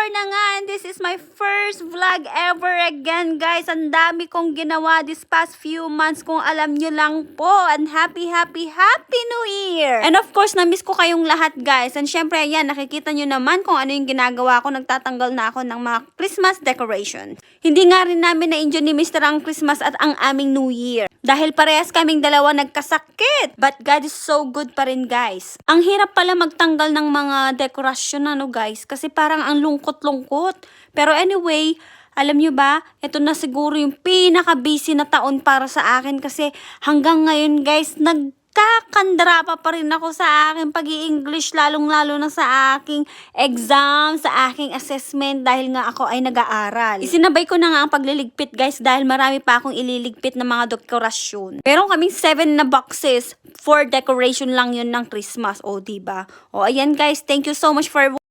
na nga, and this is my first vlog ever again, guys. Ang dami kong ginawa this past few months, kung alam nyo lang po. And happy New Year! And of course, na-miss ko kayong lahat, guys. And syempre, ayan, nakikita nyo naman kung ano yung ginagawa ko. Nagtatanggal na ako ng mga Christmas decoration. Hindi nga rin namin na-enjoy ni Mr. ang Christmas at ang aming New Year. Dahil parehas kaming dalawa nagkasakit. But God is so good pa rin, guys. Ang hirap pala magtanggal ng mga dekorasyon, ano, guys. Kasi parang ang lungkot-lungkot. Pero anyway, alam nyo ba, ito na siguro yung pinaka-busy na taon para sa akin. Kasi hanggang ngayon, guys, nagkakandrapa pa rin ako sa aking pag-i-English, lalong-lalo na sa aking exam, sa aking assessment, dahil nga ako ay nag-aaral. Isinabay ko na nga ang pagliligpit, guys, dahil marami pa akong ililigpit ng mga dekorasyon. Meron kaming 7 na boxes for decoration lang yun ng Christmas, o diba? O ayan, guys, thank you so much for